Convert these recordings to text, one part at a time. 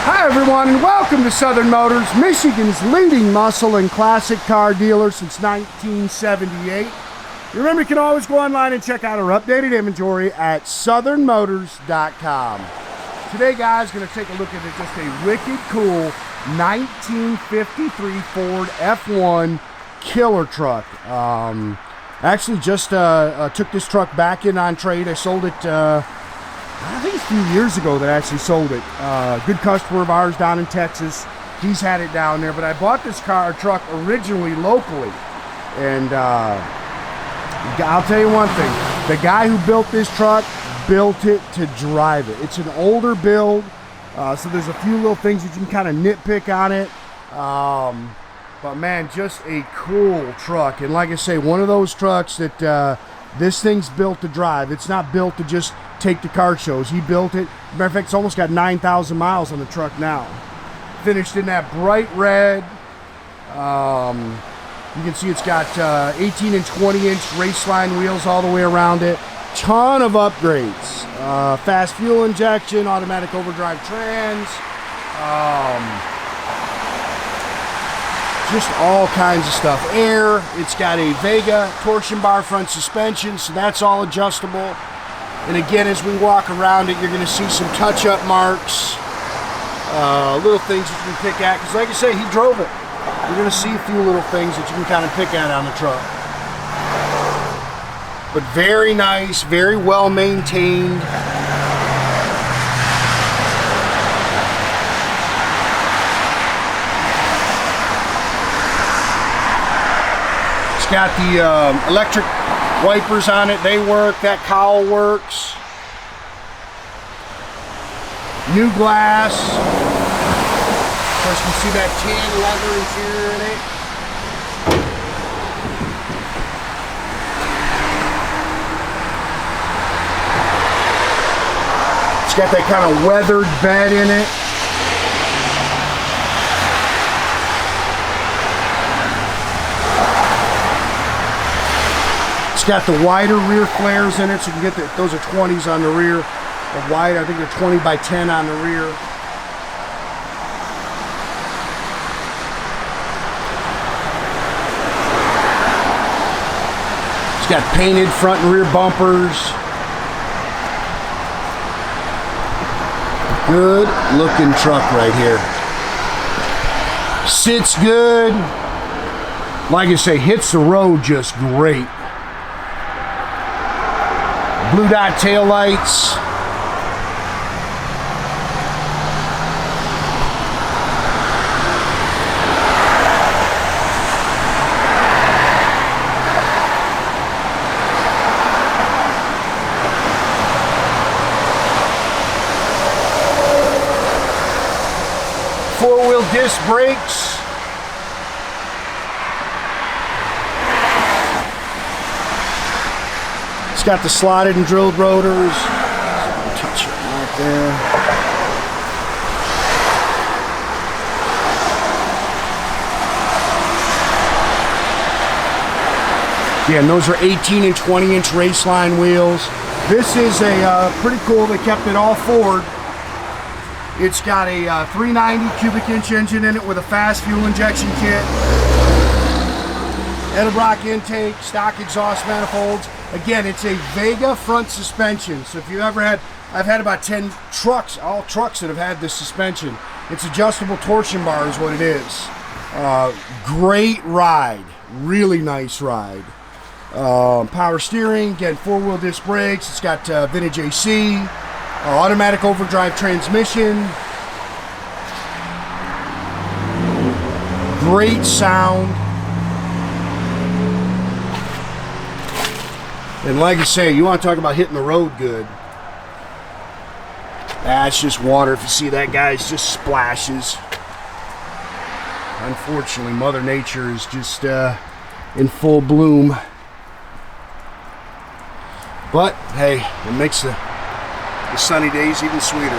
Hi everyone, and welcome to Southern Motors, Michigan's leading muscle and classic car dealer since 1978. Remember, you can always go online and check out our updated inventory at southernmotors.com. Today, guys, going to take a look at just a wicked cool 1953 Ford F1 killer truck. Actually just took this truck back in on trade. I sold it I think it's a few years ago that I actually sold it. Good customer of ours down in Texas. He's had it down there, but I bought this truck originally locally. And I'll tell you one thing. The guy who built this truck built it to drive it. It's an older build, so there's a few little things that you can kind of nitpick on it. But man, just a cool truck. And like I say, one of those trucks that this thing's built to drive. It's not built to just take the car shows. He built it. Matter of fact, it's almost got 9,000 miles on the truck now. Finished in that bright red. You can see it's got 18 and 20 inch Raceline wheels all the way around it. Ton of upgrades. Fast fuel injection, automatic overdrive trans. Just all kinds of stuff. Air. It's got a Vega torsion bar front suspension, so that's all adjustable. And again, as we walk around it, you're going to see some touch-up marks, little things that you can pick at. Because like I say, he drove it. You're going to see a few little things that you can kind of pick at on the truck. But very nice, very well maintained. It's got the electric wipers on it. They work. That cowl works. New glass. Of course, you can see that tan leather interior in it. It's got that kind of weathered bed in it. It's got the wider rear flares in it, so you can get those are 20s on the rear. The wide, I think they're 20 by 10 on the rear. It's got painted front and rear bumpers. Good looking truck right here. Sits good. Like I say, hits the road just great. Blue dot tail lights. Four-wheel disc brakes. It's got the slotted and drilled rotors. Touch it right there. Yeah, and those are 18 and 20 inch Raceline wheels. This is a pretty cool. They kept it all Ford. It's got a 390 cubic inch engine in it with a fast fuel injection kit. Edelbrock intake, stock exhaust manifolds. Again, it's a Vega front suspension. So if you ever had, I've had about 10 trucks, all trucks that have had this suspension. It's adjustable torsion bar is what it is. Great ride, really nice ride. Power steering, again, four-wheel disc brakes. It's got vintage AC, automatic overdrive transmission. Great sound. And like I say, you want to talk about hitting the road good. That's just water. If you see that, guys, just splashes. Unfortunately, Mother Nature is just in full bloom. But, hey, it makes the sunny days even sweeter.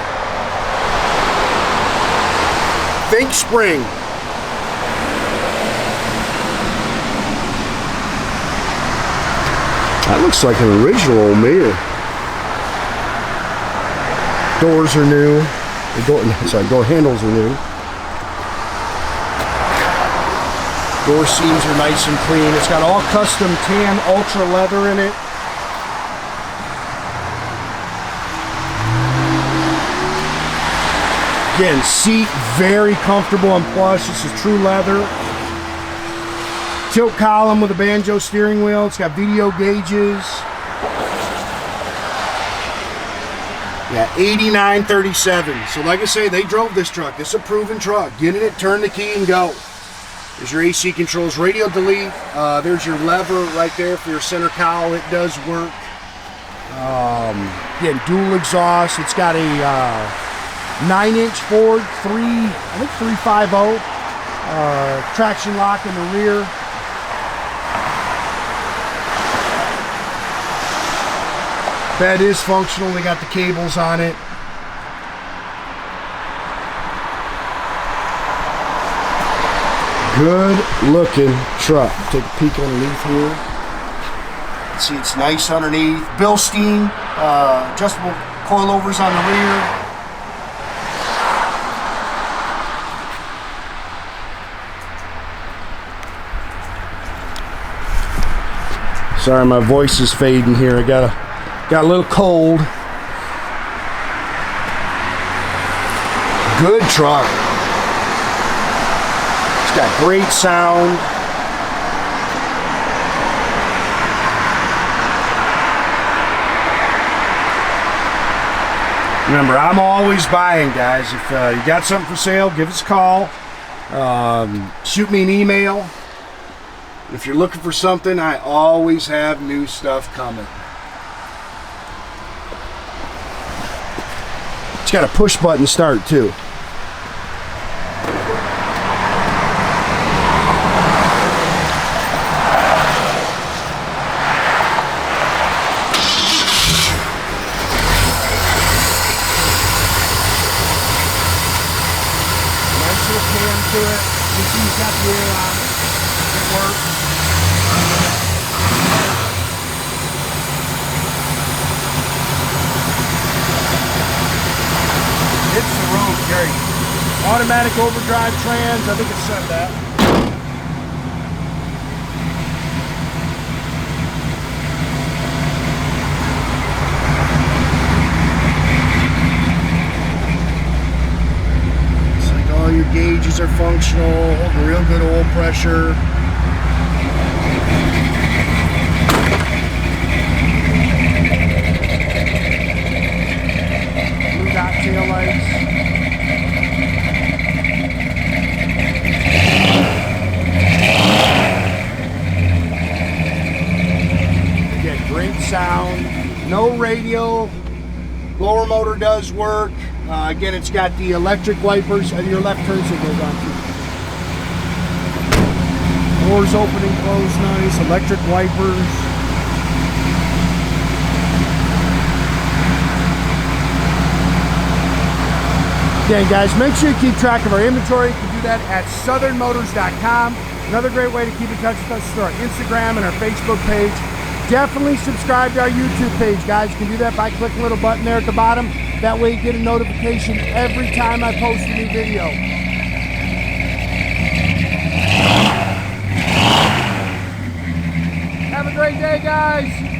Think spring. That looks like an original mirror. Doors are new. The door handles are new. Door seams are nice and clean. It's got all custom tan ultra leather in it. Again, seat very comfortable and plush. This is true leather. Tilt column with a Banjo steering wheel. It's got video gauges. Yeah, 8937. So like I say, they drove this truck. This is a proven truck. Get in it, turn the key, and go. There's your AC controls, radio delete. There's your lever right there for your center cowl. It does work. Again, dual exhaust. It's got a 9-inch Ford 350 traction lock in the rear. Bed is functional. They got the cables on it. Good looking truck. Take a peek underneath here. See, it's nice underneath. Billstein, adjustable coilovers on the rear. Sorry, my voice is fading here. I got a little cold. Good truck. It's got great sound. Remember, I'm always buying, guys. If you got something for sale, give us a call. Shoot me an email. If you're looking for something, I always have new stuff coming. It's got a push button start too. Nice little pan to it. You see it's got the air on it. It works. It's the road, great. Automatic overdrive trans, I think it said that. Looks like all your gauges are functional, holding real good oil pressure. Blue dot tail lights. Again, great sound. No radio. Blower motor does work. Again, it's got the electric wipers and your left turn signal on too. Doors open and close nice. Electric wipers. Again, guys, make sure you keep track of our inventory. You can do that at southernmotors.com. Another great way to keep in touch with us is through our Instagram and our Facebook page. Definitely subscribe to our YouTube page, guys. You can do that by clicking the little button there at the bottom. That way you get a notification every time I post a new video. Have a great day, guys.